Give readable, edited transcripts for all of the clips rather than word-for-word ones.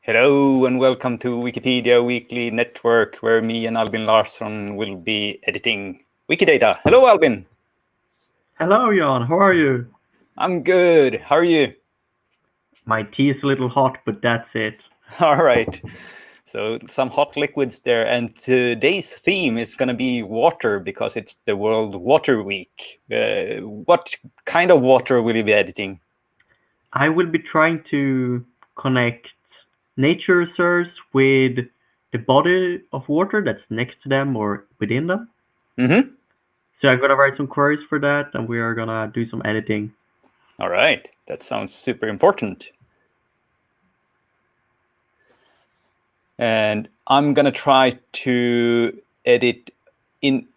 Hello and welcome to Wikipedia Weekly Network, where me and Albin Larsson will be editing Wikidata. Hello, Albin. Hello, Jan. How are you? I'm good. How are you? My tea is a little hot, but that's it. All right. So some hot liquids there. And today's theme is going to be water because it's the World Water Week. What kind of water will you be editing? I will be trying to connect nature reserves with the body of water that's next to them or within them. Mm-hmm. So I'm going to write some queries for that, and we are going to do some editing. All right. That sounds super important. And I'm going to try to edit in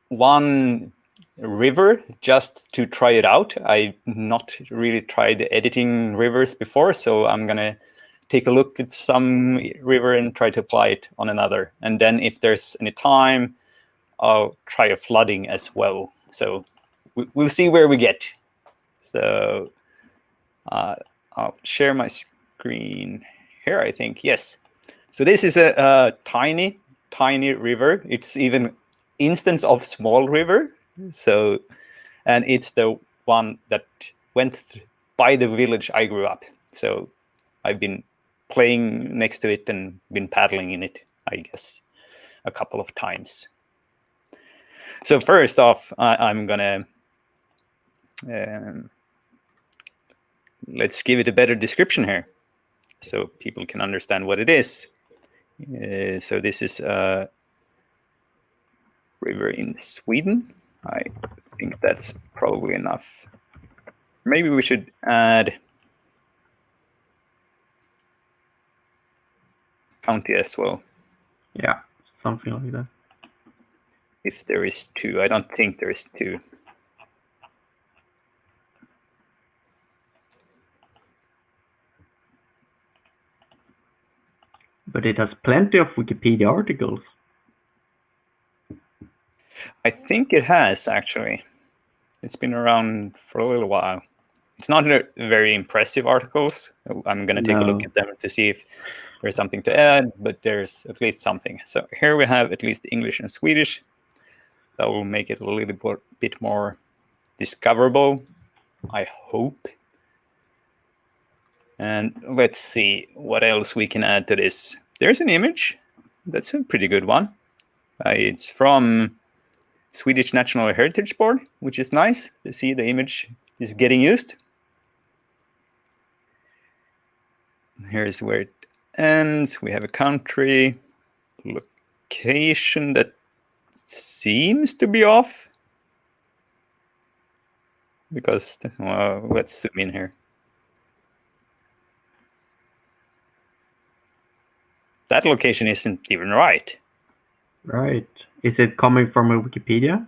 one river just to try it out. I've not really tried editing rivers before, so I'm going to take a look at some river and try to apply it on another. And then if there's any time, I'll try a flooding as well. So we'll see where we get. So I'll share my screen here, I think. Yes. So this is a tiny river. It's even instance of small river. So, and it's the one that went by the village I grew up. So I've been playing next to it and been paddling in it, I guess, a couple of times. So first off, I'm gonna let's give it a better description here so people can understand what it is. So this is a river in Sweden. I think that's probably enough. Maybe we should add county as well. Yeah, something like that. If there is two. I don't think there is two. But it has plenty of Wikipedia articles. I think it has, actually. It's been around for a little while. It's not very impressive articles. I'm going to take a look at them to see if there's something to add, but there's at least something. So here we have at least English and Swedish. That will make it a little bit more discoverable, I hope. And let's see what else we can add to this. There's an image. That's a pretty good one. It's from Swedish National Heritage Board, which is nice to see the image is getting used. Here's where it ends. We have a country, location that seems to be off. Because, well, let's zoom in here. That location isn't even right. Right. Is it coming from a Wikipedia?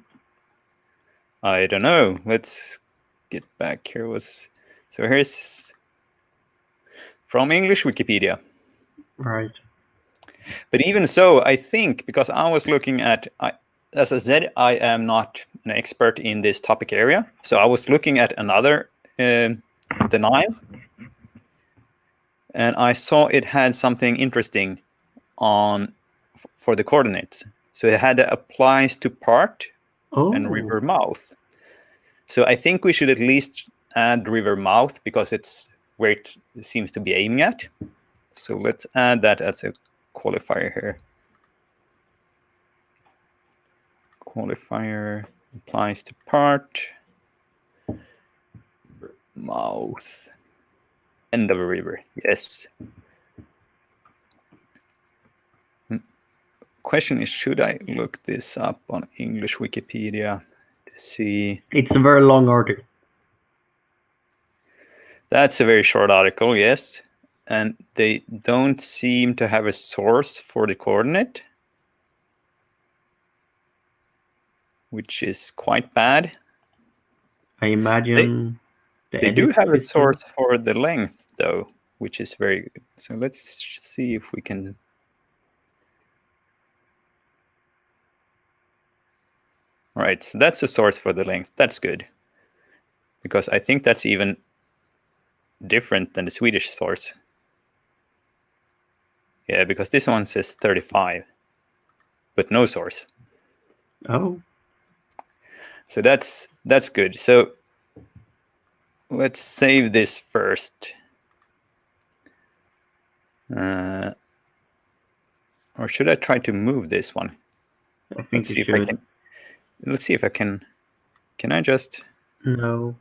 I don't know. Let's get back here. So here's from English Wikipedia. Right. But even so, I think, because I was looking at, as I said, I am not an expert in this topic area. So I was looking at another, the Nile. And I saw it had something interesting for the coordinates. So it had applies to part and river mouth. So I think we should at least add river mouth because it's where it seems to be aiming at. So let's add that as a qualifier here. Qualifier applies to part, mouth, end of a river. Yes. Question is, should I look this up on English Wikipedia to see? It's a very long article. That's a very short article, yes. And they don't seem to have a source for the coordinate, which is quite bad. I imagine they do have a source for the length, though, which is very good. So let's see if we can. All right, so that's a source for the length. That's good. Because I think that's even different than the Swedish source. Yeah, because this one says 35, but no source. Oh. So that's good. So let's save this first. Or should I try to move this one? I think you should. I can. Let's see if I can. Can I just? No.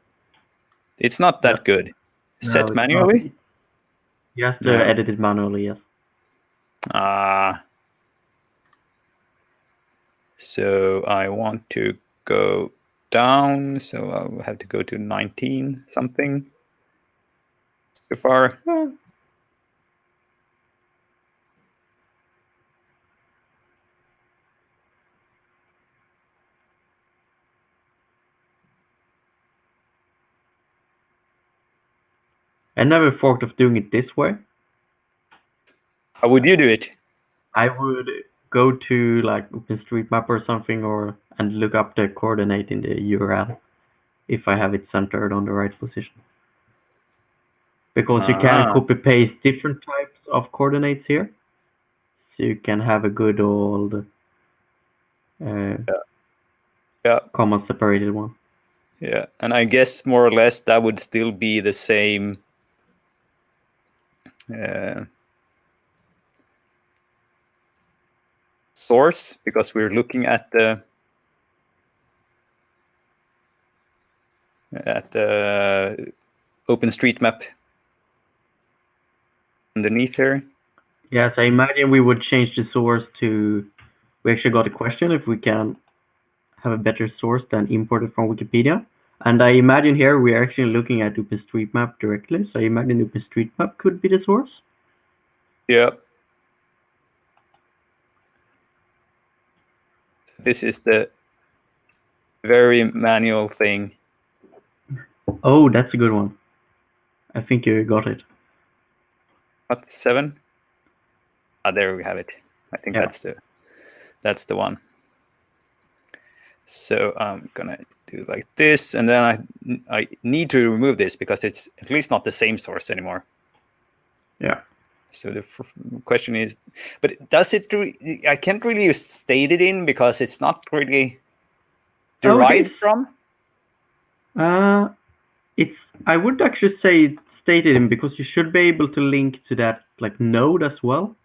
It's not that good. No, Set it's manually? not. You have to No. edit it manually, yes. So I want to go down. So I'll have to go to 19 something. Too far. I never thought of doing it this way. How would you do it? I would go to like OpenStreetMap or something, and look up the coordinate in the URL if I have it centered on the right position. Because you can copy paste different types of coordinates here, so you can have a good old comma separated one. Yeah, and I guess more or less that would still be the same. Source, because we're looking at the OpenStreetMap underneath here. Yes, I imagine we would change the source to. We actually got a question if we can have a better source than imported from Wikipedia. And I imagine here we're actually looking at OpenStreetMap directly. So I imagine OpenStreetMap could be the source. Yeah. This is the very manual thing. Oh, that's a good one. I think you got it. What, 7? There we have it. I think that's the one. So I'm gonna do like this, and then I need to remove this because it's at least not the same source anymore. Yeah. So the question is, but does it? I can't really state it in because it's not really derived from. I would actually say stated in because you should be able to link to that like node as well.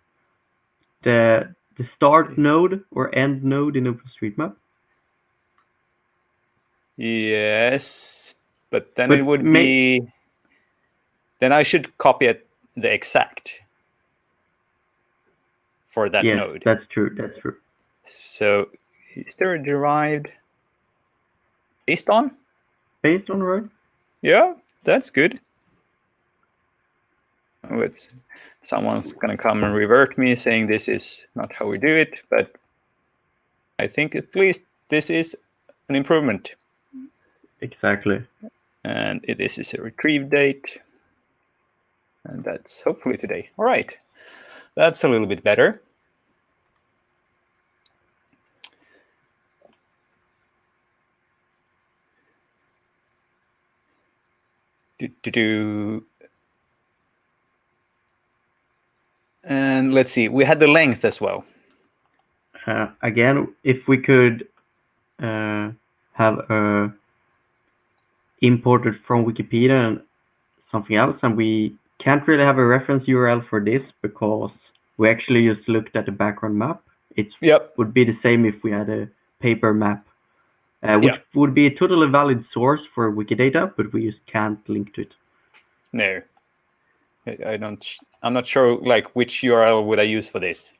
The start node or end node in OpenStreetMap. Yes, but then it would be. Then I should copy it the exact for that node. That's true. That's true. So is there a derived based on? Based on, right? Yeah, that's good. Someone's gonna come and revert me saying this is not how we do it, but I think at least this is an improvement. Exactly. And this is a retrieve date. And that's hopefully today. All right. That's a little bit better. And let's see, we had the length as well. Again, if we could have imported from Wikipedia and something else, and we can't really have a reference URL for this because we actually just looked at the background map. It would be the same if we had a paper map, which would be a totally valid source for Wikidata, but we just can't link to it. No, I'm not sure like which URL would I use for this.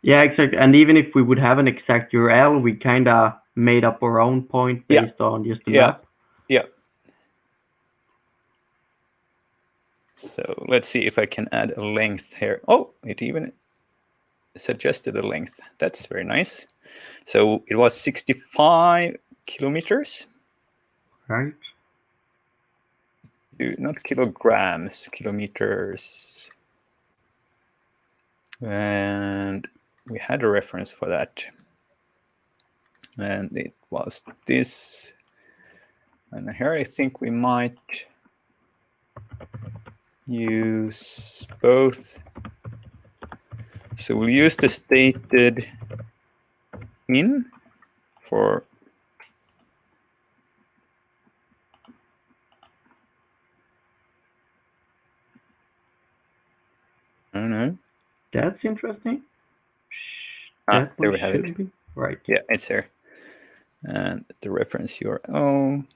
Yeah, exactly. And even if we would have an exact URL, we kind of made up our own point based on just the map. Yeah. So let's see if I can add a length here. Oh, it even suggested a length. That's very nice. So it was 65 kilometers. Right. Not kilograms, kilometers. And we had a reference for that. And it was this. And here I think we might use both So we'll use the stated in for I don't know. That's interesting. There That we have should it. be right. Yeah, it's here. And the reference URL.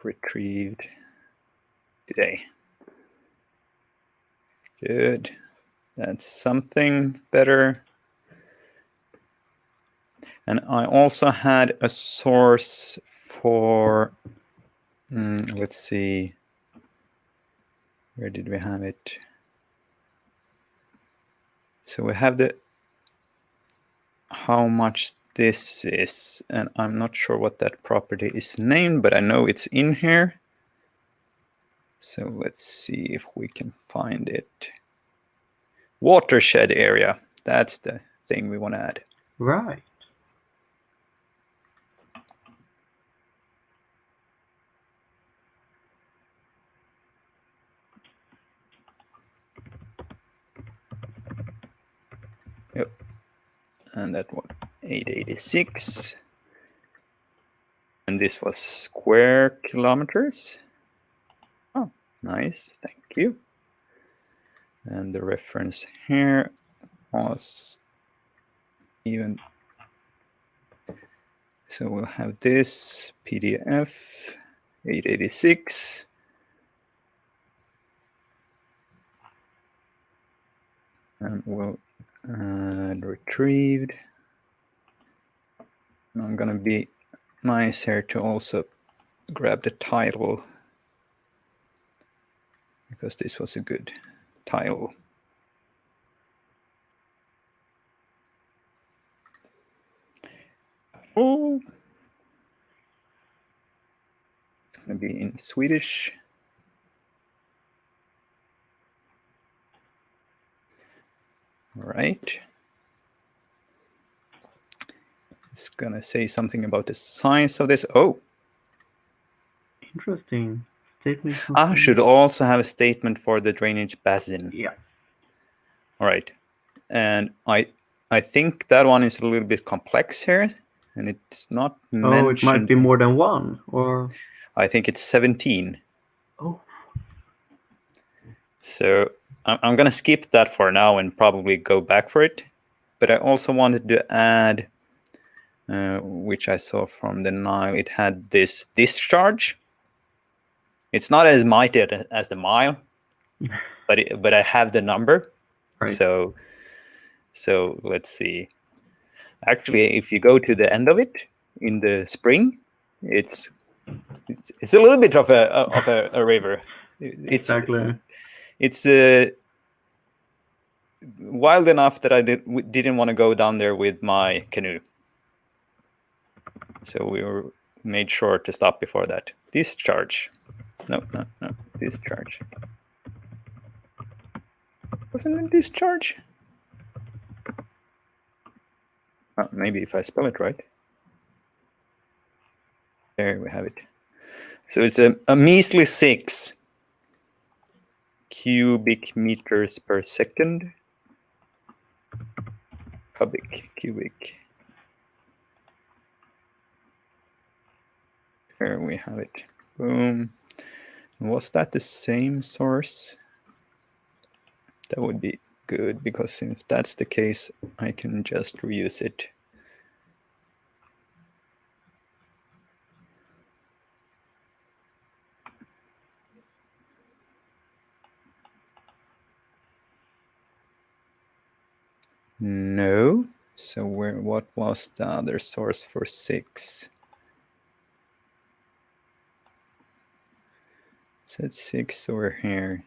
Retrieved today. Good. That's something better. And I also had a source for, let's see, where did we have it? So we have the how much this is, and I'm not sure what that property is named, but I know it's in here. So let's see if we can find it. Watershed area. That's the thing we want to add. Right. Yep. And that one, 886. And this was square kilometers. Oh, nice. Thank you. And the reference here was even. So we'll have this PDF 886. And we'll add retrieved. And I'm going to be nice here to also grab the title, because this was a good title. Oh, it's going to be in Swedish. All right. It's going to say something about the size of this. Oh. Interesting. Statement. Should also have a statement for the drainage basin. Yeah. All right. And I think that one is a little bit complex here, and it's not mentioned. Oh, it might be more than one, or? I think it's 17. Oh. So I'm going to skip that for now and probably go back for it. But I also wanted to add, which I saw from the Nile, it had this discharge. It's not as mighty as the mile, but I have the number. Right. So let's see. Actually, if you go to the end of it in the spring, it's a little bit of a river. Exactly. It's wild enough that I didn't want to go down there with my canoe. So we made sure to stop before that. Discharge. No. Discharge. Wasn't it discharge? Oh, maybe if I spell it right. There we have it. So it's a measly 6 cubic meters per second. Cubic. There we have it. Boom. Was that the same source? That would be good, because if that's the case, I can just reuse it. No. So what was the other source for 6? Said 6 over here.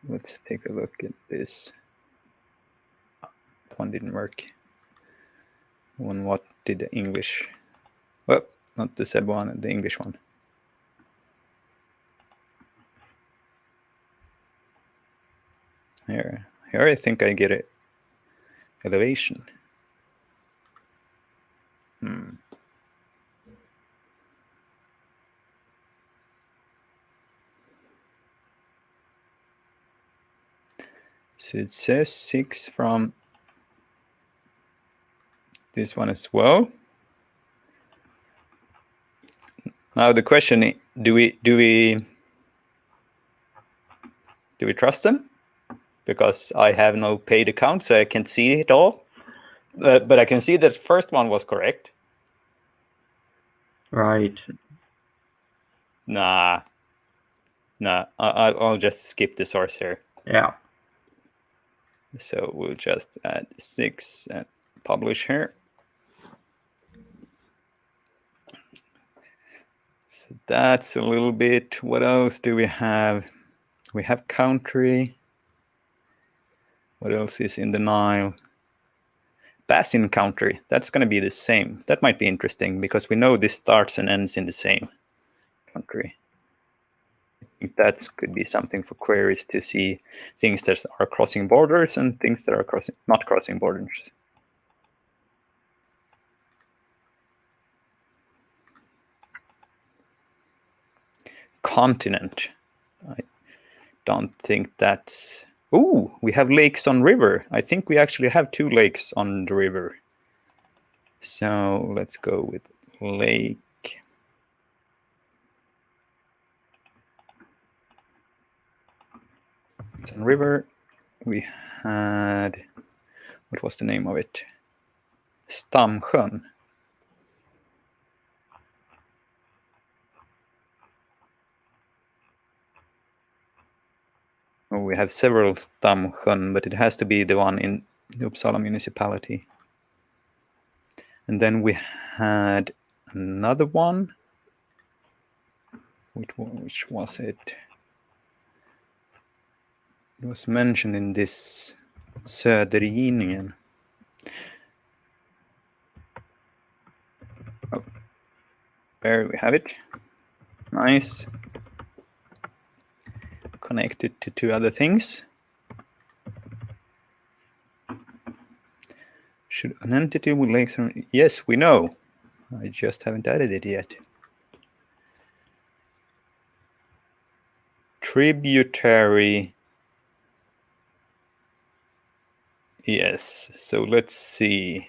Let's take a look at this. One didn't work. What did the English? Well, not the SEB one, the English one. Here I think I get it. Elevation. So it says 6 from this one as well. Now the question: do we trust them? Because I have no paid account, so I can't see it all. But I can see that the first one was correct. Right. Nah. I'll just skip the source here. Yeah. So we'll just add 6 and publish here. So that's a little bit. What else do we have? We have country. What else is in the Nile? Basin country. That's going to be the same. That might be interesting because we know this starts and ends in the same country. I think that could be something for queries to see things that are crossing borders and things that are not crossing borders. Continent. I don't think that's... Ooh, we have lakes on river. I think we actually have 2 lakes on the river. So let's go with lake. It's on river. We had... What was the name of it? Stamsjön. Oh, we have several Stamsjön, but it has to be the one in the Uppsala municipality. And then we had another one. Which was it? It was mentioned in this Södergivningen. Oh, there we have it. Nice. Connected to 2 other things. Should an entity with lakes? Yes, we know. I just haven't added it yet. Tributary. Yes. So let's see.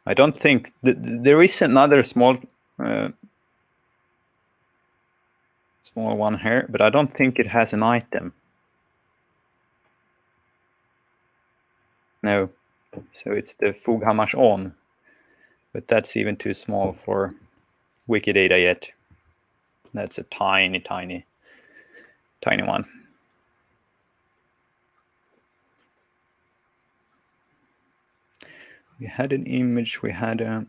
I don't think there is another small one here, but I don't think it has an item. No. So it's the Olandsån, but that's even too small for Wikidata yet. That's a tiny one. We had an image, we had a...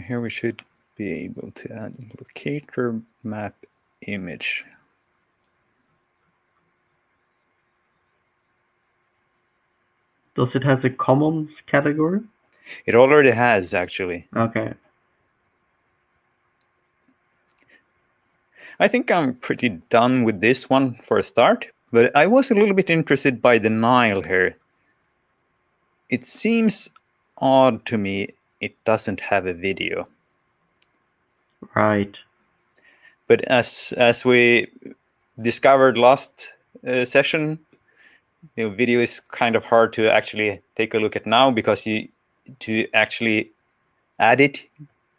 Here we should be able to add locator map image. Does it have a commons category? It already has, actually. Okay. I think I'm pretty done with this one for a start, but I was a little bit interested by the Nile here. It seems odd to me it doesn't have a video. Right. But as we discovered last session, video is kind of hard to actually take a look at now, because to actually add it,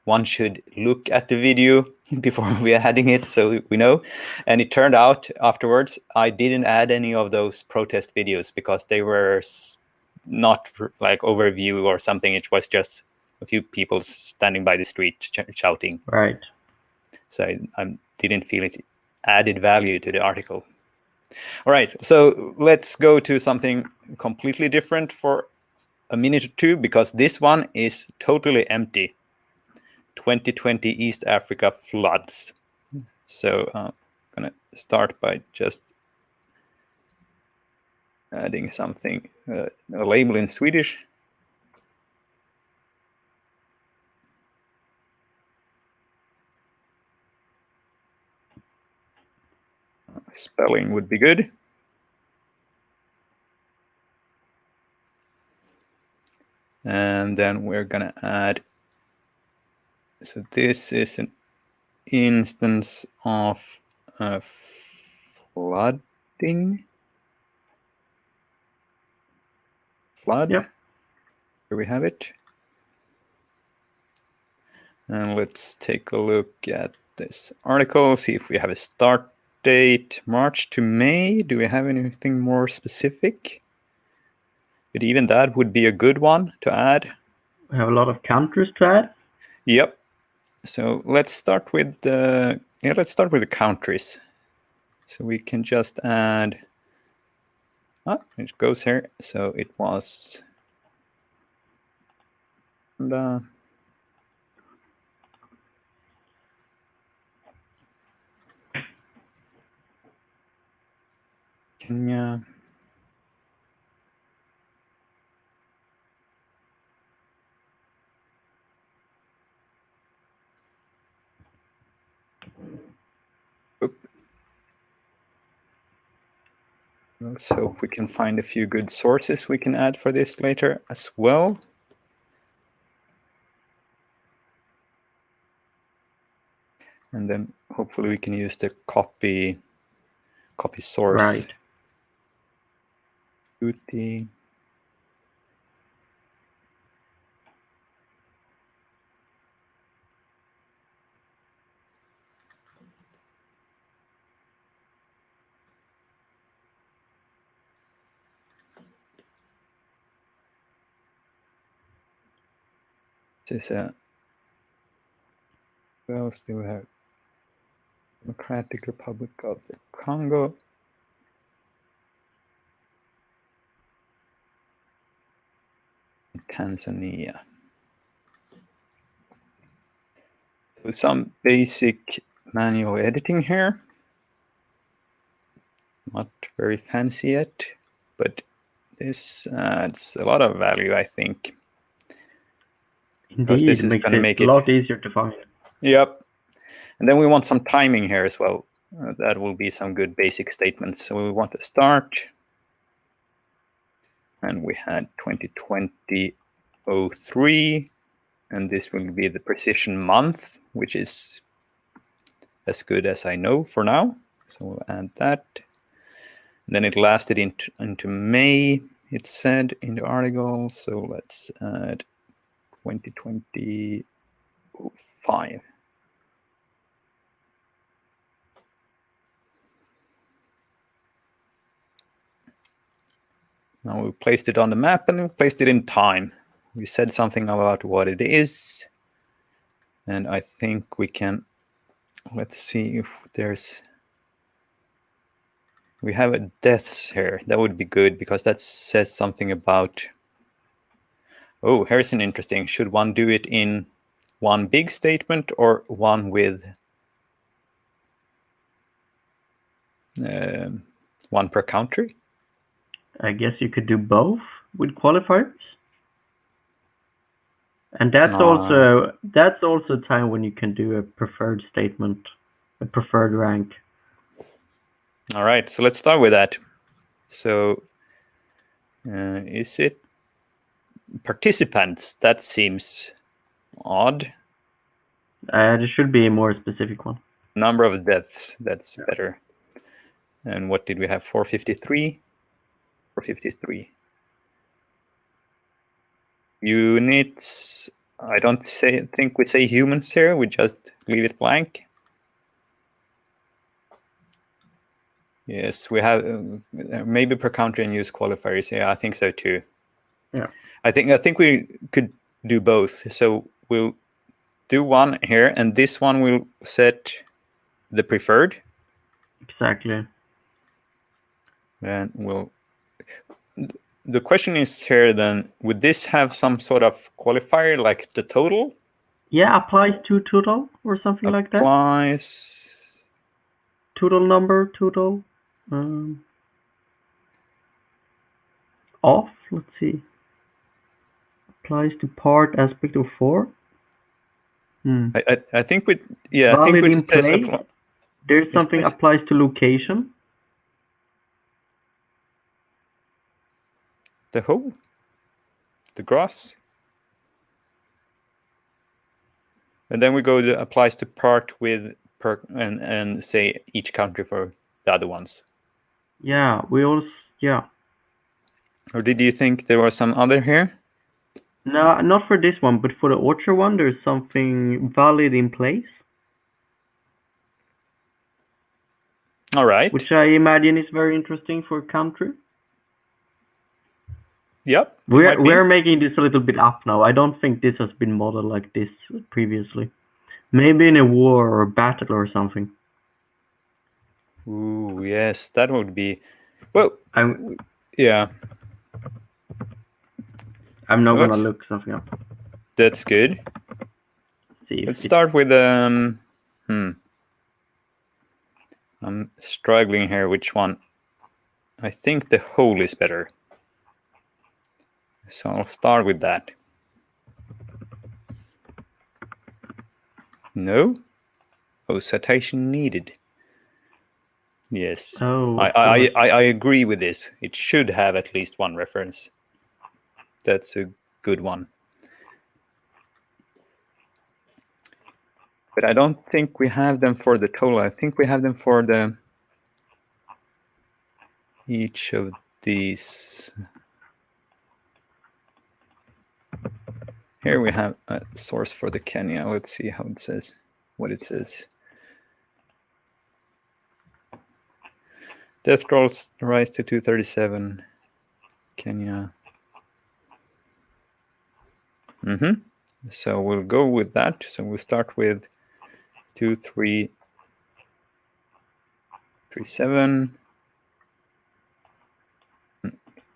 one should look at the video before we are adding it, so we know. And it turned out afterwards I didn't add any of those protest videos because they were not like overview or something. It was just a few people standing by the street shouting. Right. So I didn't feel it added value to the article. All right, so let's go to something completely different for a minute or 2, because this one is totally empty. 2020 East Africa floods. So I'm going to start by just adding something, a label in Swedish. Spelling would be good. And then we're going to add So this is an instance of flooding. Flood. Yep. Here we have it. And let's take a look at this article, see if we have a start date, March to May. Do we have anything more specific? But even that would be a good one to add. We have a lot of countries to add. Yep. So let's start with the countries. So we can just add. It goes here. So it was. Kenya. Let's hope we can find a few good sources we can add for this later as well. And then hopefully we can use the copy source. Right. Uti. This is a. What else do we have? Democratic Republic of the Congo. Tanzania. So some basic manual editing here. Not very fancy yet, but this adds a lot of value, I think. Indeed, this is makes going to it make a lot easier to find. Yep. And then we want some timing here as well. That will be some good basic statements. So we want to start. And we had 2020 03. And this will be the precision month, which is as good as I know for now. So we'll add that. And then it lasted into May, it said in the article. So let's add 2020 05. Now we placed it on the map and we placed it in time. We said something about what it is. And I think we can, let's see if there's, we have a deaths here. That would be good because that says something about, oh, here's an interesting, should one do it in one big statement or one with one per country? I guess you could do both with qualifiers. And that's also a time when you can do a preferred statement, a preferred rank. All right, so let's start with that. So is it participants? That seems odd. There should be a more specific one. Number of deaths, that's better. And what did we have? 453? 453. Units, I don't think we say humans here, we just leave it blank. Yes, we have maybe per country and use qualifiers. Yeah, I think so too. Yeah. I think we could do both. So we'll do one here, and this one will set the preferred. Exactly. And we'll. The question is here then, would this have some sort of qualifier like the total? Yeah, applies to total or something like that. Applies. Total number, total. Off, let's see. Applies to part aspect of 4. I think we, yeah, Valid I think we in just says place. There's something applies to location. The whole? The gross? And then we go to applies to part with per and say each country for the other ones. Yeah, we also, yeah. Or did you think there was some other here? No, not for this one, but for the Orchard one, there's something valid in place. All right. Which I imagine is very interesting for a country. Yep. We're making this a little bit up now. I don't think this has been modeled like this previously. Maybe in a war or a battle or something. Ooh, yes, that would be. Well, yeah. I'm not gonna look something up. That's good. Let's start with I'm struggling here. Which one? I think the whole is better. So I'll start with that. No? Oh, citation needed. Yes. Oh, I agree with this. It should have at least one reference. That's a good one. But I don't think we have them for the total. I think we have them for the each of these. Here we have a source for the Kenya. Let's see how it says, what it says. Death rolls rise to 237. Kenya. So we'll go with that. So we'll start with 2337.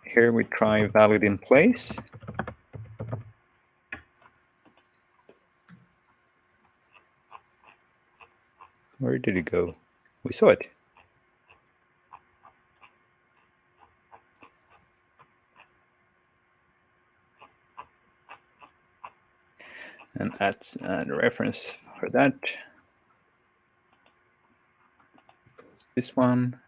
Here we try valid in place. Where did it go? We saw it. And that's a reference for that. This one.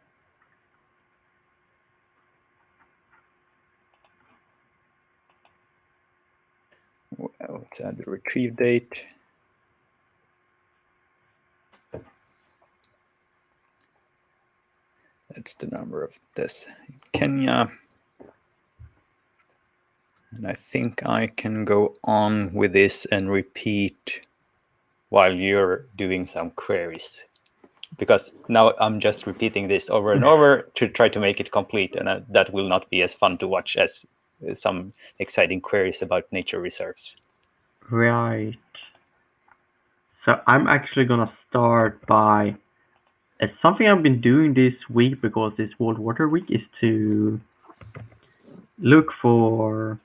Well, let's add the retrieve date. That's the number of this in Kenya. And I think I can go on with this and repeat while you're doing some queries. Because now I'm just repeating this over and over to try to make it complete. And that will not be as fun to watch as some exciting queries about nature reserves. Right. So I'm actually going to start by something I've been doing this week because it's World Water Week is to look for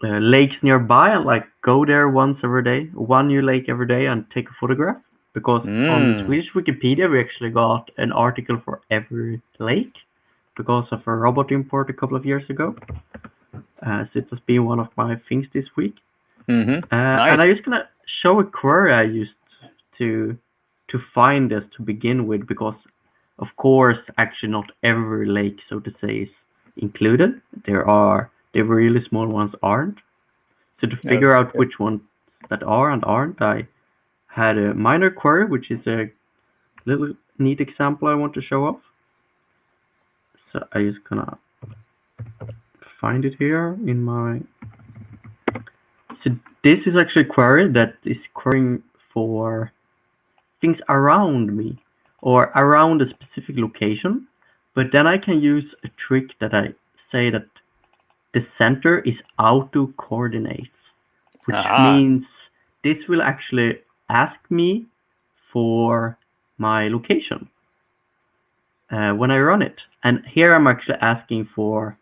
lakes nearby and like go there once every day, one new lake every day and take a photograph. Because on Swedish Wikipedia, we actually got an article for every lake because of a robot import a couple of years ago. So it has been one of my things this week. Nice. And I'm just going to show a query I used to find this to begin with, because of course, actually not every lake, so to say, is included. The really small ones aren't. So to figure out which ones that are and aren't, I had a minor query, which is a little neat example I want to show off. So I'm just gonna find it here in my. So this is actually a query that is querying for things around me or around a specific location, but then I can use a trick that I say that the center is auto coordinates, which means this will actually ask me for my location when I run it. And here I'm actually asking for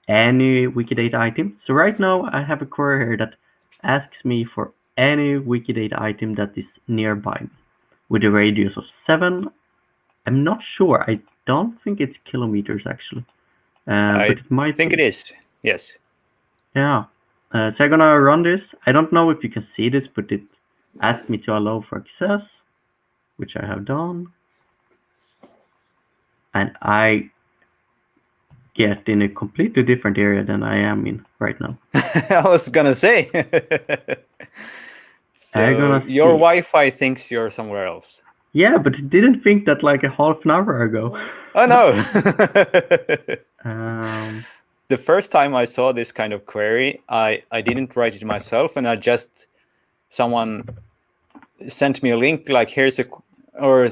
any Wikidata item. So right now I have a query here that asks me for any Wikidata item that is nearby me with a radius of 7. I'm not sure. I don't think it's kilometers actually. But it might think be. It is. Yes. Yeah. So I'm gonna run this. I don't know if you can see this, but it asked me to allow for access, which I have done. And I get in a completely different area than I am in right now. I was gonna say. I'm So gonna your see. Wi-Fi thinks you're somewhere else. Yeah, but it didn't think that like a half an hour ago. Oh no! The first time I saw this kind of query, I didn't write it myself, and someone sent me a link like here's a, or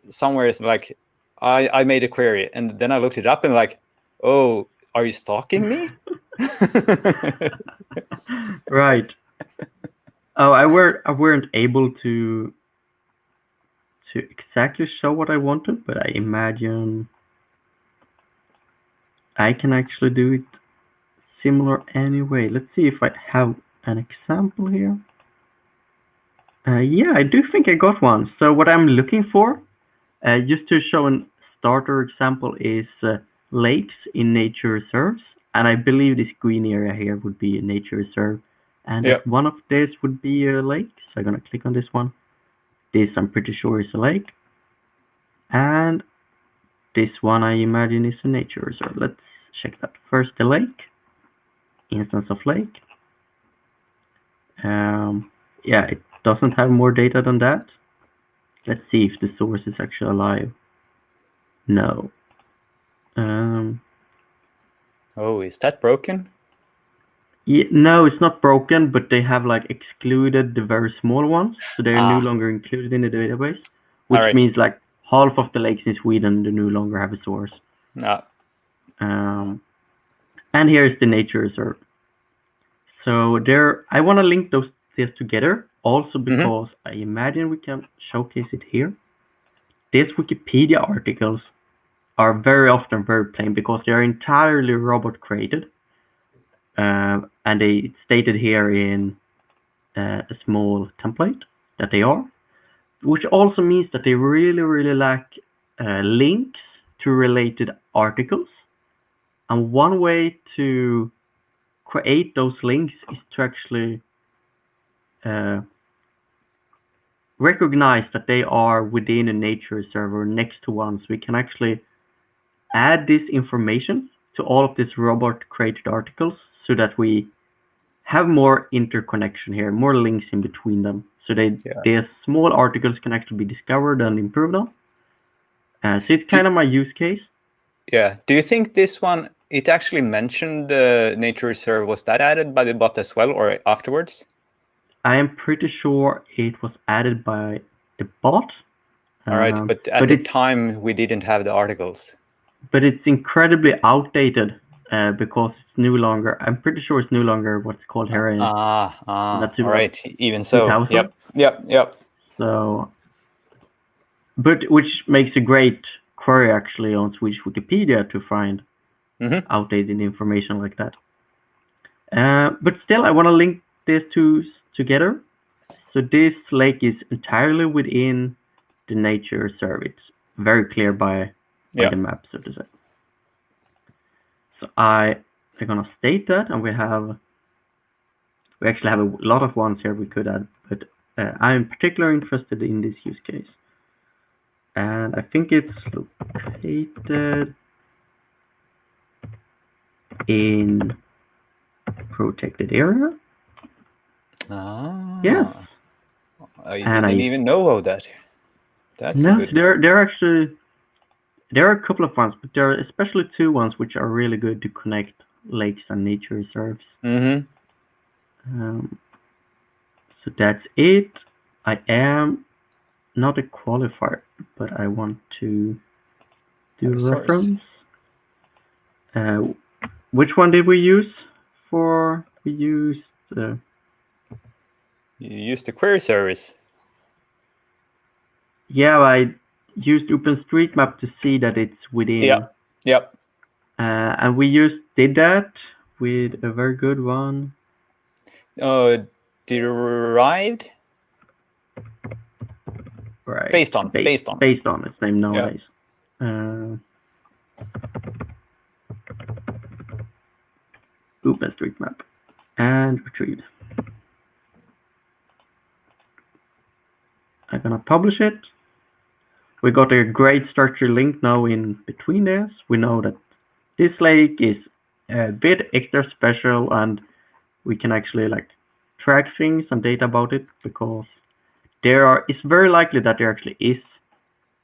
somewhere it's like I made a query, and then I looked it up and like, oh, are you stalking me? Right. Oh, I weren't able to exactly show what I wanted, but I imagine I can actually do it similar anyway. Let's see if I have an example here. Yeah, I do think I got one. So what I'm looking for, just to show a starter example, is lakes in nature reserves. And I believe this green area here would be a nature reserve. And Yeah. one of this would be a lake. So I'm going to click on this one. This, I'm pretty sure, is a lake. And this one, I imagine, is a nature reserve. Let's check that. First, the lake. Instance of lake. Yeah, it doesn't have more data than that. Let's see if the source is actually alive. No. Oh, is that broken? Yeah, no, it's not broken, but they have like excluded the very small ones, so they're no longer included in the database, which means like half of the lakes in Sweden do no longer have a source. And here's the nature reserve. So there, I want to link those together, also because I imagine we can showcase it here. These Wikipedia articles are very often very plain because they are entirely robot created. And it's stated here in a small template that they are, which also means that they really, really lack links to related articles. And one way to create those links is to actually recognize that they are within a nature reserve or next to one. So we can actually add this information to all of these robot created articles so that we have more interconnection here, more links in between them. So the small articles can actually be discovered and improved on. So it's kind of my use case. Yeah. Do you think this one, it actually mentioned the nature reserve, was that added by the bot as well or afterwards? I am pretty sure it was added by the bot. All right, but at the time we didn't have the articles. But it's incredibly outdated because it's no longer, I'm pretty sure it's no longer what's called here in all right, even so. 2000. Yep. So, but which makes a great query actually on Swedish Wikipedia to find outdated information like that. But still, I want to link these two together. So this lake is entirely within the nature reserve. It's very clear by the map, so to say. So I'm gonna state that, and we actually have a lot of ones here we could add, but I'm particularly interested in this use case. And I think it's located in protected area. Yes. I didn't even know of that. That's good. There are a couple of ones, but there are especially two ones which are really good to connect lakes and nature reserves. So that's it. I am not a qualifier, but I want to do a reference. Which one did we use for? We used you used the query service. Yeah, I used OpenStreetMap to see that it's within. Yep. And we did that with a very good one. Derived? Right. Based on. Its name nowadays. OpenStreetMap and retrieve. I'm gonna publish it. We got a great structure link now in between this. We know that this lake is a bit extra special, and we can actually like track things and data about it, because it's very likely that there actually is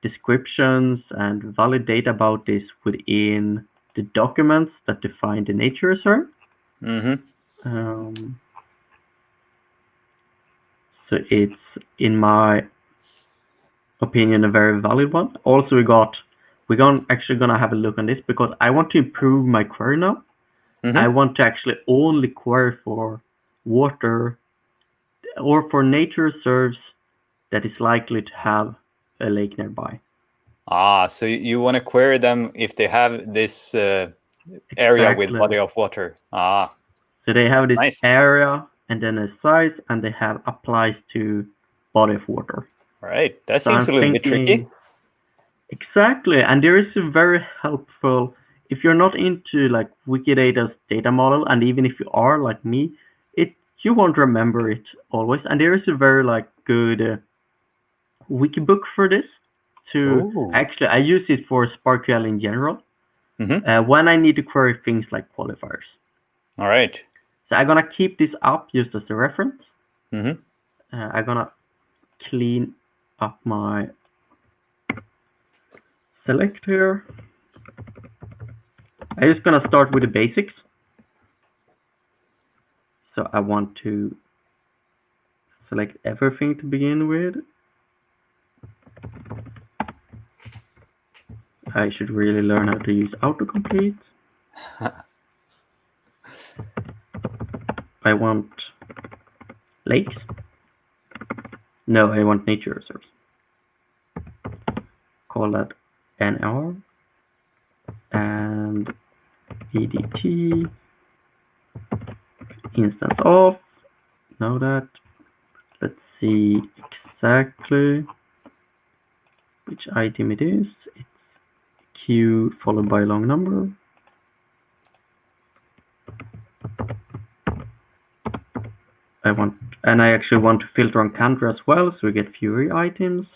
descriptions and valid data about this within the documents that define the nature reserve. So it's, in my opinion, a very valid one. Also, we're actually gonna have a look on this because I want to improve my query now. I want to actually only query for water or for nature reserves that is likely to have a lake nearby. So you want to query them if they have this area with body of water. So they have this nice. area and then a size, and they have applies to body of water. All right, that seems a little bit tricky. Exactly, and there is a very helpful, if you're not into like Wikidata's data model, and even if you are like me, you won't remember it always. And there is a very like good Wikibook for this. Actually, I use it for SparkQL in general when I need to query things like qualifiers. All right. So I'm gonna keep this up just as a reference. I'm gonna clean up my select here. I'm just gonna start with the basics. So I want to select everything to begin with. I should really learn how to use autocomplete. I want lakes. No, I want nature reserves. Call that NR and EDT instance of. Know that. Let's see exactly which item it is. It's Q followed by a long number. I actually want to filter on country as well, so we get fewer items.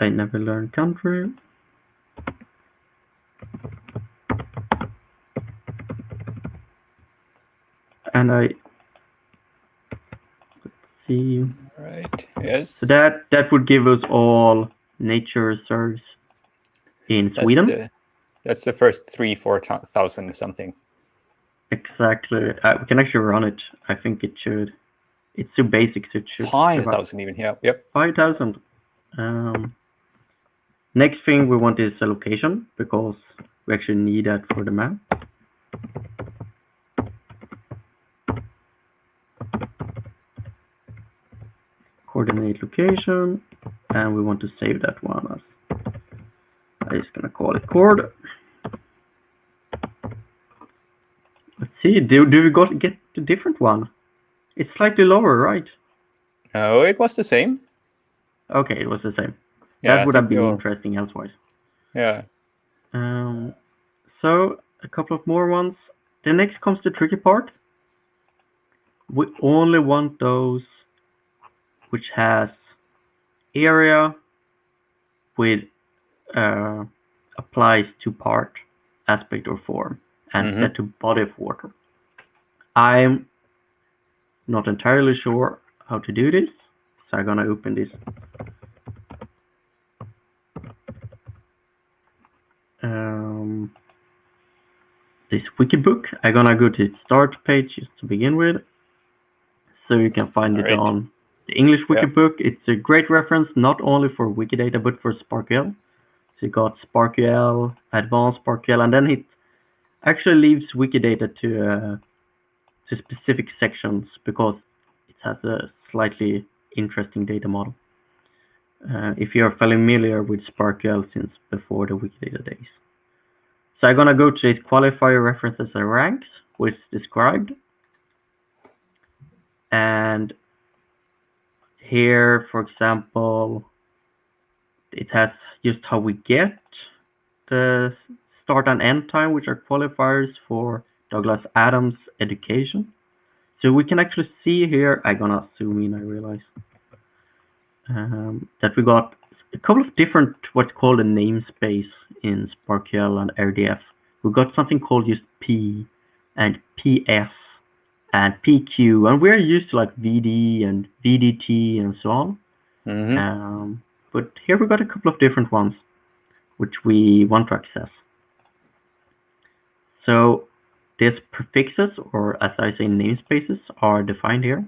I never learned country. And let's see. All right. Yes. So that would give us all nature reserves in Sweden. That's the first 3,000-4,000 something. Exactly. We can actually run it. I think it should. It's so basic, so it should. 5,000 even here. Yep. 5,000. Next thing we want is a location, because we actually need that for the map. Coordinate location, and we want to save that one as, I'm just gonna call it cord. Let's see, do we get a different one? It's slightly lower, right? No, it was the same. Okay, it was the same. Yeah, that would have been interesting elsewise. Yeah. So a couple of more ones. The next comes the tricky part. We only want those which has area with applies to part, aspect, or form, and set to body of water. I'm not entirely sure how to do this, so I'm gonna open this. This Wikibook. I'm gonna go to its start page just to begin with, so you can find it on the English Wikibook. It's a great reference not only for Wikidata but for SparkQL. So you got SparkQL, Advanced SparkQL, and then it actually leaves Wikidata to specific sections because it has a slightly interesting data model. If you're familiar with SparkQL since before the Wikidata days. So I'm gonna go to its qualifier references and ranks, which is described. And here, for example, it has just how we get the start and end time, which are qualifiers for Douglas Adams' education. So we can actually see here, I'm gonna zoom in, I realize, that we got a couple of different what's called a namespace in SparkQL and RDF. we've got something called just P and PS and PQ, and we're used to like VD and VDT and so on. But here we've got a couple of different ones which we want to access. So these prefixes, or as I say, namespaces, are defined here.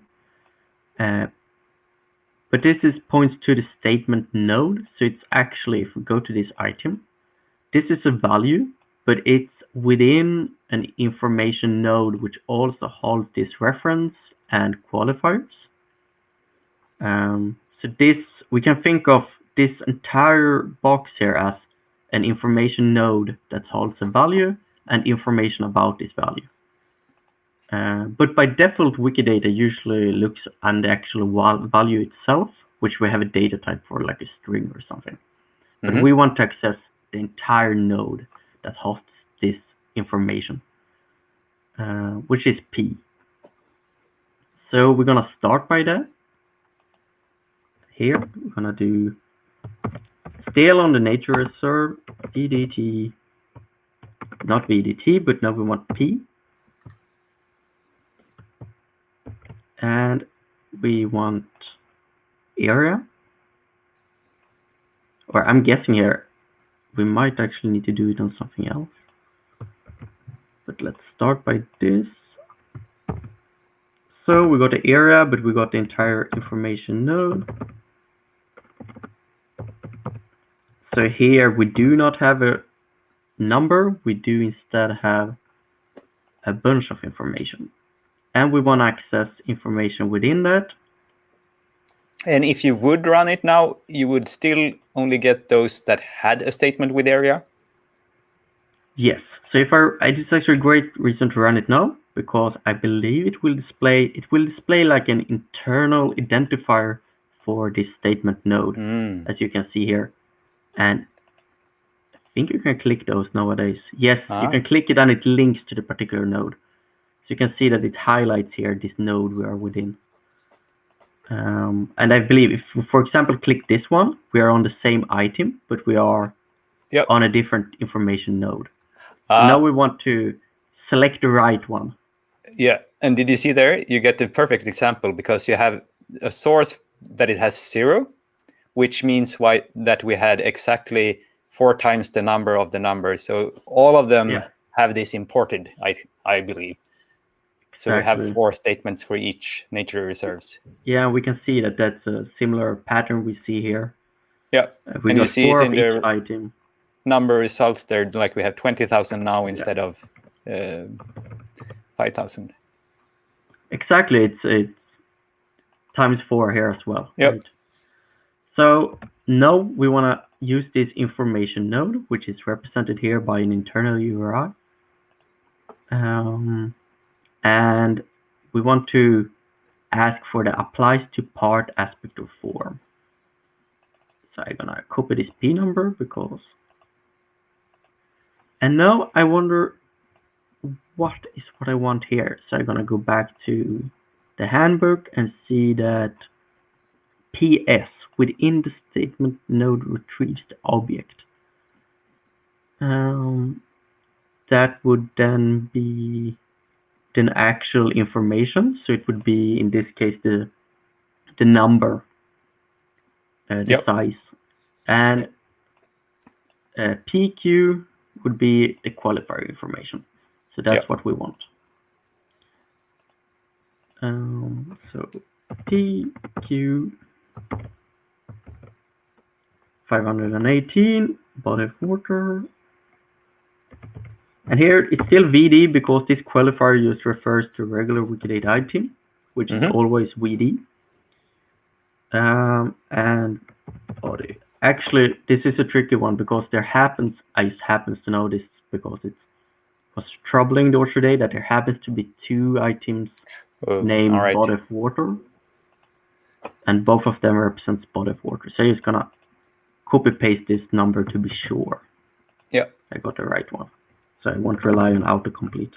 But this points to the statement node. So it's actually, if we go to this item, this is a value, but it's within an information node which also holds this reference and qualifiers. So this, we can think of this entire box here as an information node that holds a value and information about this value. But by default, Wikidata usually looks at the actual value itself, which we have a data type for, like a string or something. But we want to access the entire node that hosts this information, which is P. So we're going to start by that. Here, we're going to do still on the nature reserve, VDT, not VDT, but now we want P. And we want area, or I'm guessing here, we might actually need to do it on something else. But let's start by this. So we got the area, but we got the entire information node. So here we do not have a number, we do instead have a bunch of information. And we want to access information within that. And if you would run it now, you would still only get those that had a statement with area? Yes. So if it's actually a great reason to run it now, because I believe it will display like an internal identifier for this statement node, as you can see here. And I think you can click those nowadays. Yes, you can click it and it links to the particular node. So you can see that it highlights here this node we are within. And I believe if, for example, click this one, we are on the same item, but we are on a different information node. So now we want to select the right one. Yeah, and did you see there? You get the perfect example because you have a source that it has 0, which means that we had exactly 4 times the number of the numbers. So all of them have this imported, I believe. So we have 4 statements for each nature reserves. Yeah, we can see that that's a similar pattern we see here. Yeah, we got 4 of each item. Number results there, like we have 20,000 now instead of 5,000. Exactly, it's times 4 here as well. Yep. Right? So now we want to use this information node, which is represented here by an internal URI. And we want to ask for the applies to part aspect of form. So I'm gonna copy this P number because. And now I wonder what is what I want here. So I'm gonna go back to the handbook and see that PS within the statement node retrieves the object. That would then be the actual information. So it would be, in this case, the number, the size. And PQ would be the qualifier information. So that's what we want. So PQ 518, body of water. And here it's still VD because this qualifier just refers to regular Wikidata item, which is always VD. And body. Actually, this is a tricky one because I just happens to know this because it was troubling the order today that there happens to be 2 items named body of water, and both of them represents body of water. So I'm just gonna copy paste this number to be sure. Yeah, I got the right one. So I won't rely on autocomplete.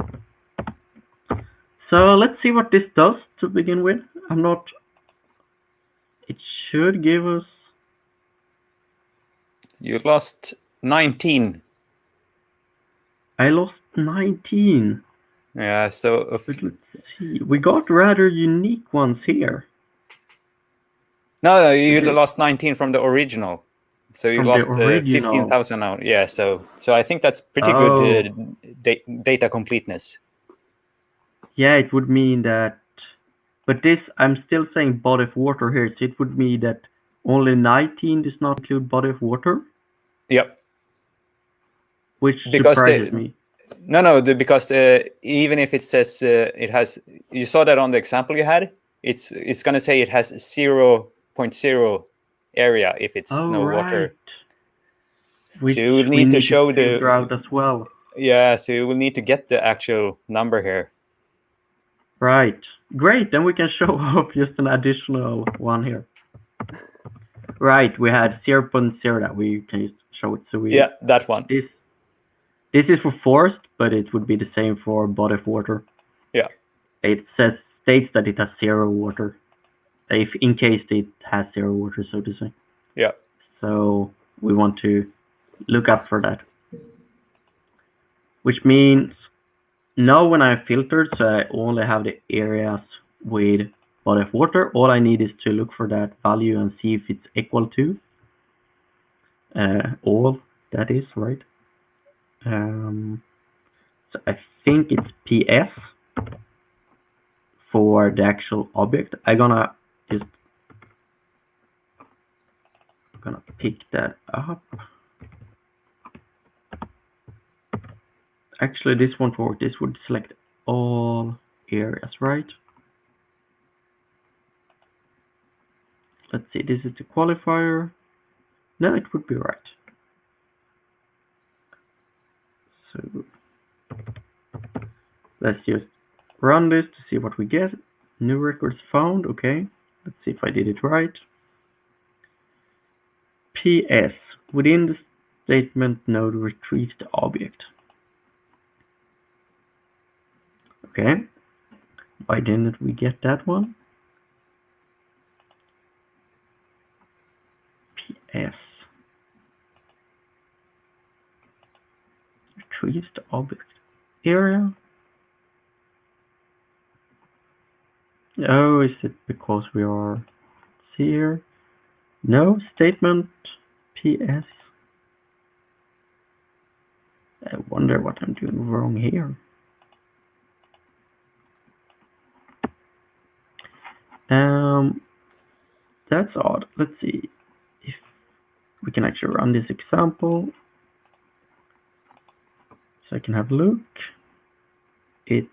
So let's see what this does to begin with. It should give us. You lost 19. I lost 19. Yeah, so But let's see. We got rather unique ones here. no, you lost 19 from the original. So you From the lost original. 15,000 now. Yeah, so I think that's pretty Oh. good data completeness. Yeah, it would mean that. But this, I'm still saying body of water here, so it would mean that only 19 does not include body of water, Yep. which Because surprises me. because even if it says it has, you saw that on the example you had, it's going to say it has 0.0 area if it's Oh, no right. water. Which So you will we need to need show to filter out as well. Yeah, so you will need to get the actual number here. Right. Great. Then we can show off just an additional one here. Right. We had 0.0 that we can show it. So we Yeah, that one. This is for forest, but it would be the same for body of water. Yeah. It states that it has 0 water. If in case it has 0 water, so to say. Yeah. So we want to look up for that. Which means now when I filtered, so I only have the areas with body of water, all I need is to look for that value and see if it's equal to all that is, right? So I think it's PS for the actual object. I'm gonna pick that up. Actually, this won't work. This would select all areas, right? Let's see. This is the qualifier. No, it would be right. So let's just run this to see what we get. New records found. Okay. Let's see if I did it right. PS. Within the statement node retrieves the object. Okay. Why didn't we get that one? PS. Retrieves the object area. Oh, is it because we are here? No, statement PS. I wonder what I'm doing wrong here. That's odd. Let's see if we can actually run this example. So I can have a look. It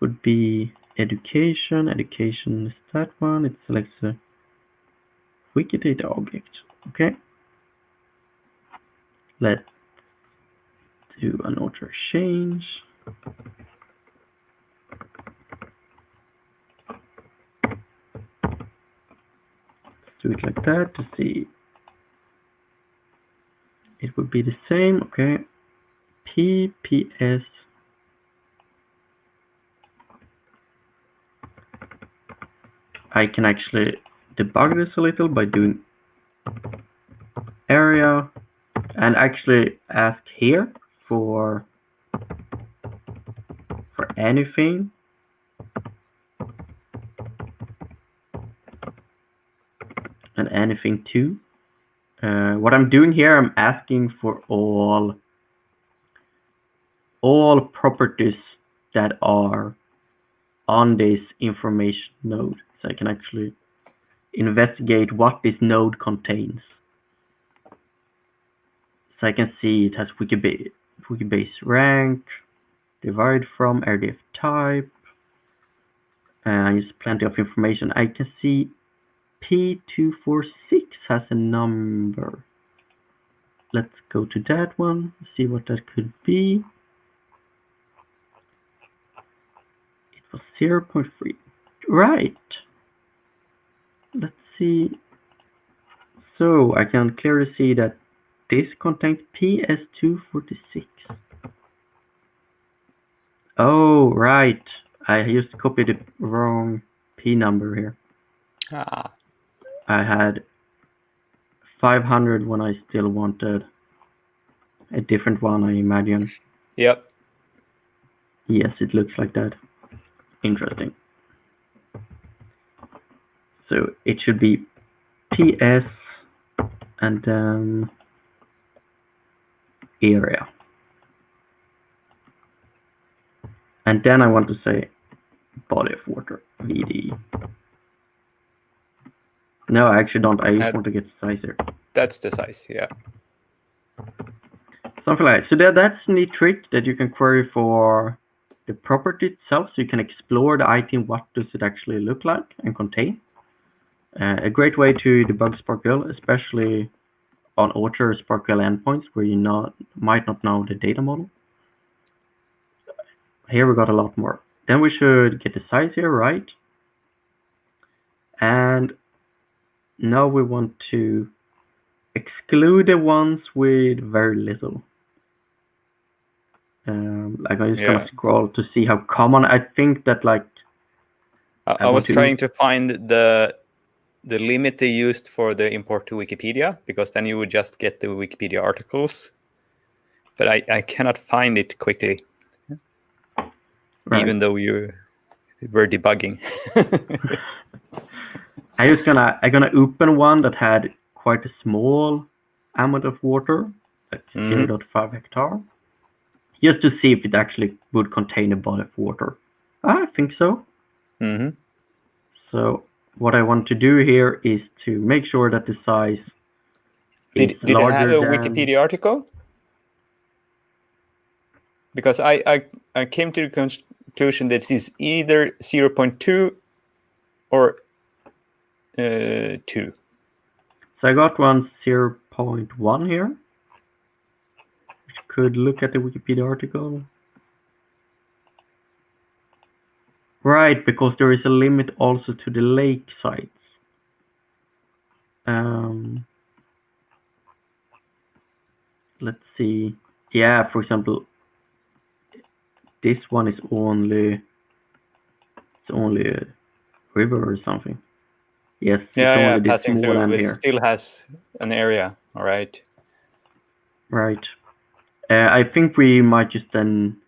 would be education. Education is that one. It selects a Wikidata object. Okay. Let's do an author change. Do it like that to see. It would be the same. Okay. PPS. I can actually debug this a little by doing area and actually ask here for anything. And anything too. What I'm doing here, I'm asking for all properties that are on this information node, so I can actually investigate what this node contains. So I can see it has Wikibase rank, divide from, RDF type, and just plenty of information. I can see P246 has a number. Let's go to that one, see what that could be. It was 0.3. Right. Let's see. So I can clearly see that this contains PS246. Oh, right. I just copied the wrong P number here. Ah. I had 500 when I still wanted a different one, I imagine. Yep. Yes, it looks like that. Interesting. So it should be PS and then area. And then I want to say body of water, VD. No, I actually don't. I just want to get the size here. That's the size, yeah. Something like that. So that's a neat trick that you can query for the property itself, so you can explore the item. What does it actually look like and contain? A great way to debug SparkQL, especially on older SparkQL endpoints where you might not know the data model. Here we got a lot more. Then we should get the size here, right? And now we want to exclude the ones with very little. Like I'm just gonna scroll to see how common. I think that like I was trying to find the limit they used for the import to Wikipedia, because then you would just get the Wikipedia articles. But I cannot find it quickly, even though you were debugging. I'm gonna open one that had quite a small amount of water, like 0.5 hectare, just to see if it actually would contain a body of water. I think so. So what I want to do here is to make sure that the size is larger than... Did it have a Wikipedia article? Because I came to the conclusion that it is either 0.2 or 2. So I got one 0.1 here. Could look at the Wikipedia article. Right, because there is a limit also to the lake sites. Let's see. Yeah, for example, this one is only a river or something. Yes, it's only this small end here. It still has an area, all right. Right. I think we might just then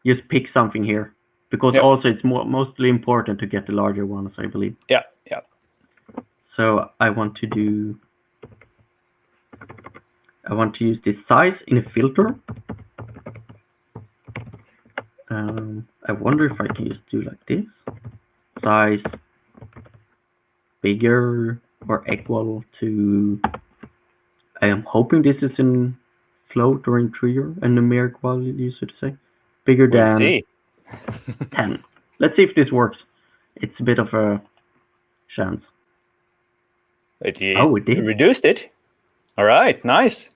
just pick something here, because also it's mostly important to get the larger ones, I believe. Yeah. So I want to use this size in a filter. I wonder if I can just do like this. Size bigger or equal to... I am hoping this is in float or integer, a numeric value, so to say. Bigger than 10. Let's see if this works. It's a bit of a chance. It did. Reduced it. All right, nice.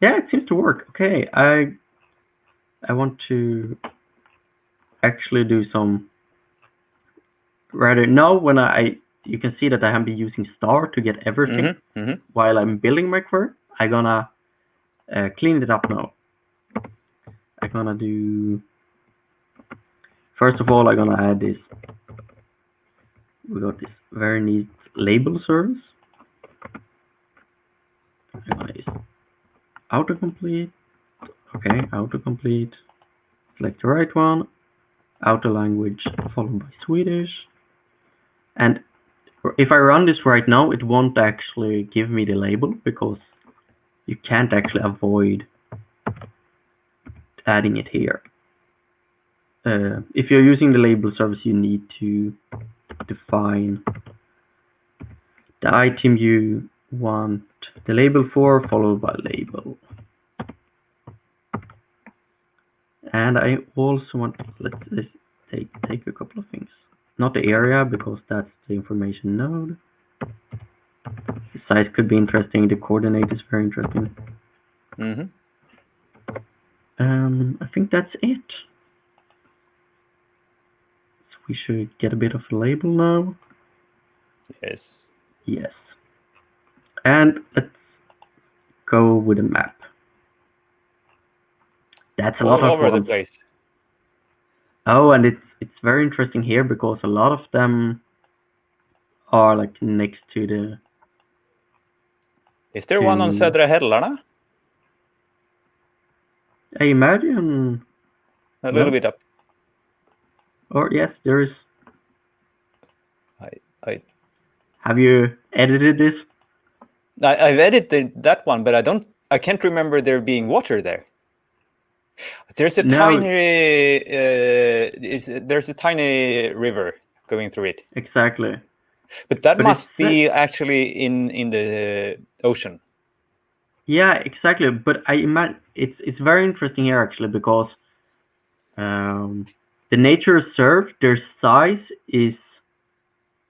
Yeah, it seems to work. Okay, I want to actually do some... you can see that I have been using star to get everything while I'm building my query. I'm gonna clean it up now. I'm gonna do... First of all, I'm gonna add this. We got this very neat label service. I'm gonna use autocomplete. Okay, autocomplete. Select the right one. Auto language followed by Swedish. And if I run this right now, it won't actually give me the label, because you can't actually avoid adding it here. If you're using the label service, you need to define the item you want the label for, followed by label. And I also want, let's take a couple of things. Not the area, because that's the information node. The size could be interesting. The coordinate is very interesting. I think that's it. So we should get a bit of a label now. Yes. And let's go with a map. That's a lot of all over the place. Oh, and it's very interesting here, because a lot of them are like next to the... Is there one on Södra Hällarna? I imagine. A little No? bit up. Or yes, there is. I Have you edited this? I've edited that one, but I can't remember there being water there. There's a No, there's a tiny river going through it, exactly. but that But it's must be actually in the ocean. yeah, exactly. But I imagine it's very interesting here actually because the nature reserve, their size is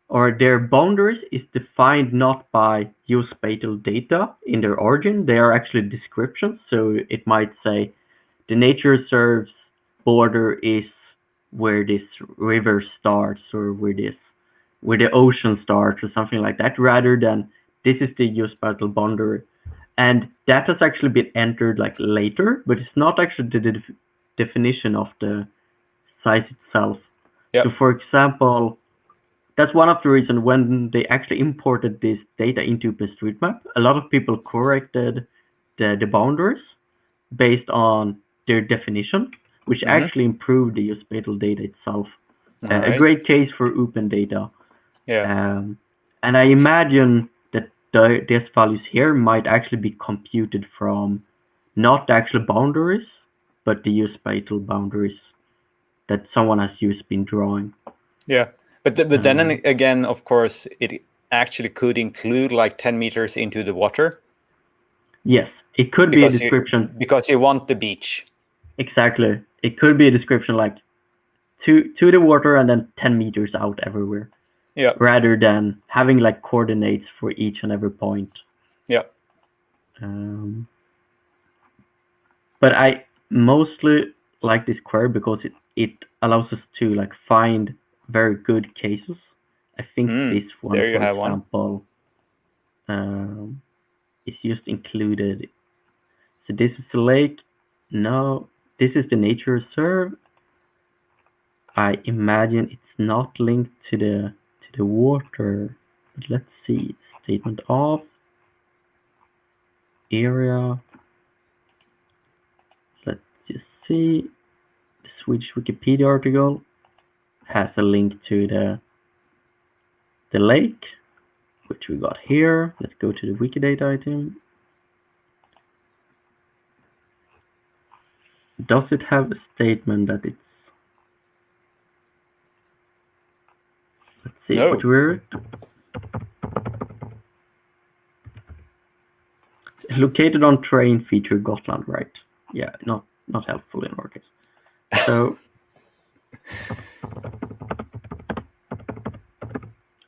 or their boundaries is defined not by geospatial data in their origin. They are actually descriptions. So it might say the nature reserve's border is where this river starts or where the ocean starts or something like that, rather than this is the geospatial boundary. And that has actually been entered like later, but it's not actually the definition of the size itself. Yep. So for example, that's one of the reasons when they actually imported this data into OpenStreetMap, a lot of people corrected the boundaries based on their definition, which actually improved the geospatial data itself. All A right. great case for open data. Yeah. And I imagine that these values here might actually be computed from not the actual boundaries, but the geospatial boundaries that someone has used been drawing. Yeah. But then again, of course, it actually could include like 10 meters into the water. Yes, it could be a description. Because you want the beach. Exactly. It could be a description like to the water and then 10 meters out everywhere. Yeah. Rather than having like coordinates for each and every point. Yeah. But I mostly like this query because it allows us to like find very good cases. I think this one, there you for have example, is just included. So this is the lake. No, this is the nature reserve. I imagine it's not linked to the water. But let's see. Statement of area. Let's just see. The Swedish Wikipedia article has a link to the lake, which we got here. Let's go to the Wikidata item. Does it have a statement that it's... Let's see, No. what were located on train feature Gotland, right? Yeah, not helpful in our case. So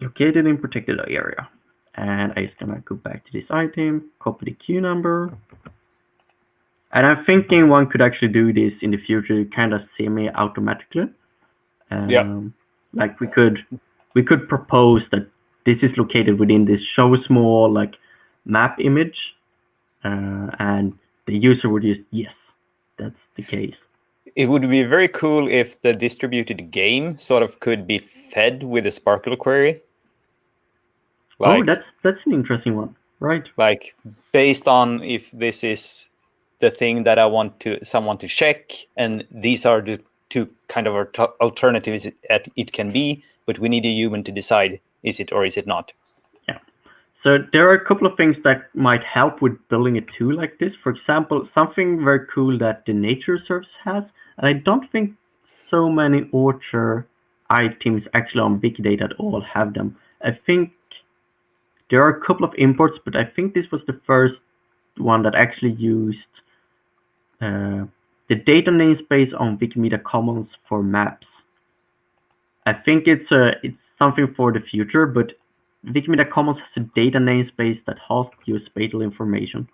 located in protected area. And I'm just gonna go back to this item, copy the queue number. And I'm thinking one could actually do this in the future kind of semi-automatically. Like we could propose that this is located within this show small like map image, and the user would just yes, that's the case. It would be very cool if the distributed game sort of could be fed with a Sparkle query. Like, oh, that's an interesting one, right? Like based on if this is the thing that I want someone to check, and these are the two kind of alternatives it can be, but we need a human to decide is it or is it not. Yeah. So there are a couple of things that might help with building a tool like this. For example, something very cool that the nature reserves has, and I don't think so many Orchard items actually on Wikidata at all have them. I think there are a couple of imports, but I think this was the first one that actually used the data namespace on Wikimedia Commons for maps. I think it's something for the future, but Wikimedia Commons has a data namespace that hosts geospatial information.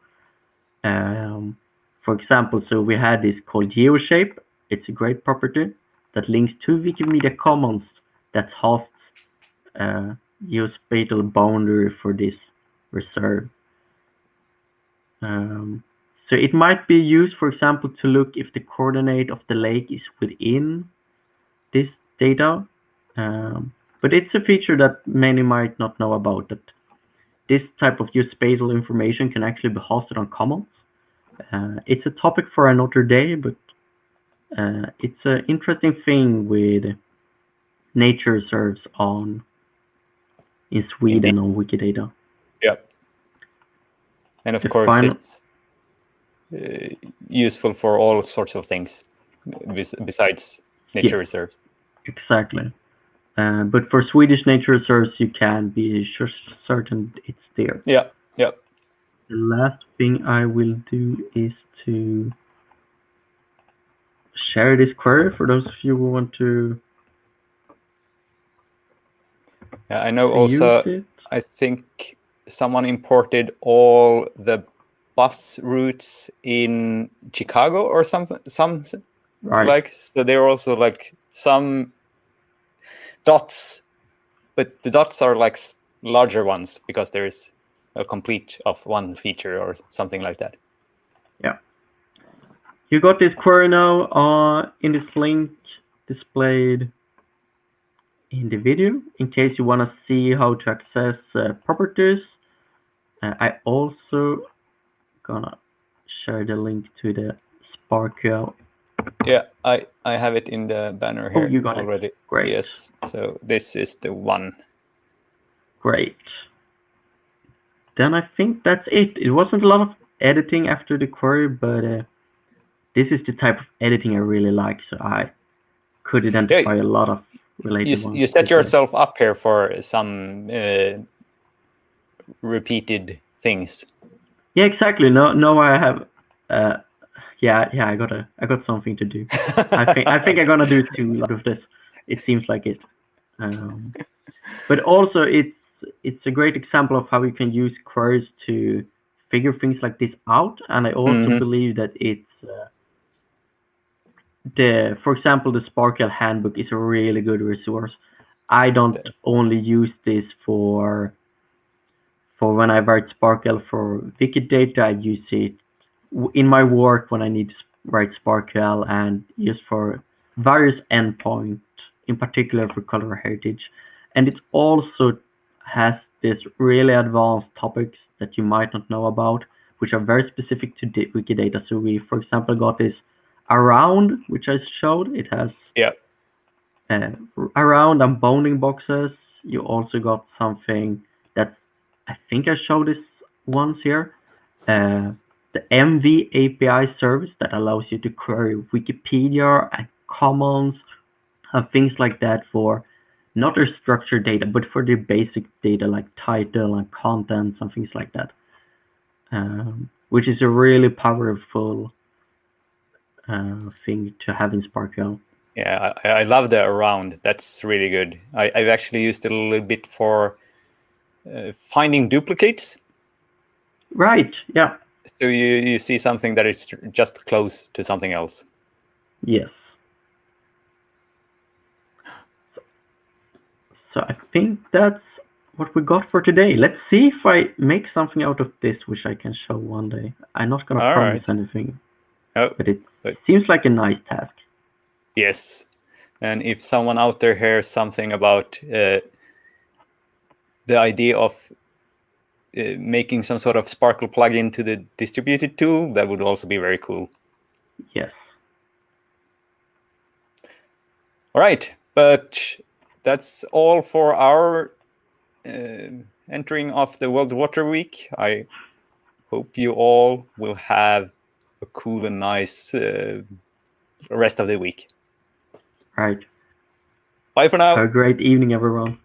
For example, so we had this called GeoShape. It's a great property that links to Wikimedia Commons that hosts geospatial boundary for this reserve. So it might be used, for example, to look if the coordinate of the lake is within this data. But it's a feature that many might not know about, that this type of geospatial information can actually be hosted on Commons. It's a topic for another day, but it's an interesting thing with nature reserves in Sweden on Wikidata. Yeah. And of course, it's useful for all sorts of things besides nature reserves. Exactly. But for Swedish nature reserves, you can be certain it's there. Yeah. The last thing I will do is to share this query for those of you who want to. Yeah, I know also, I think someone imported all the bus routes in Chicago or something, Right. like, so there are also like some dots, but the dots are like larger ones because there's a complete of one feature or something like that. Yeah. You got this query now in this link displayed in the video in case you want to see how to access properties. I also gonna share the link to the SparkQL. Yeah, I have it in the banner here. Oh, you got already. It. Great. Yes, so this is the one. Great. Then I think that's it. It wasn't a lot of editing after the query, but this is the type of editing I really like, so I could identify a lot of related ones. You set yourself up here for some repeated things. Yeah, exactly. No, I have. I got something to do. I think I'm gonna do 2 out of this. It seems like it. But also, it's a great example of how you can use queries to figure things like this out. And I also believe that it's for example, the SparkQL handbook is a really good resource. I don't only use this for when I write SparkQL for Wikidata. I use it in my work when I need to write SparkQL and use for various endpoints, in particular for color heritage. And it also has this really advanced topics that you might not know about, which are very specific to Wikidata. So we, for example, got this around, which I showed. It has around and bounding boxes. You also got something that I think I showed this once here. The MV API service that allows you to query Wikipedia and Commons and things like that for not the structured data, but for the basic data like title and content and things like that, which is a really powerful thing to have in SparkQL. Yeah, I love the around. That's really good. I've actually used it a little bit for finding duplicates. Right, yeah. So you see something that is just close to something else. Yes. So I think that's what we got for today. Let's see if I make something out of this, which I can show one day. I'm not going to promise anything, but it seems like a nice task. Yes. And if someone out there hears something about the idea of making some sort of Sparkle plugin to the distributed tool, that would also be very cool. Yes. All right, but that's all for our entering of the World Water Week. I hope you all will have a cool and nice rest of the week. Right. Bye for now. Have a great evening, everyone.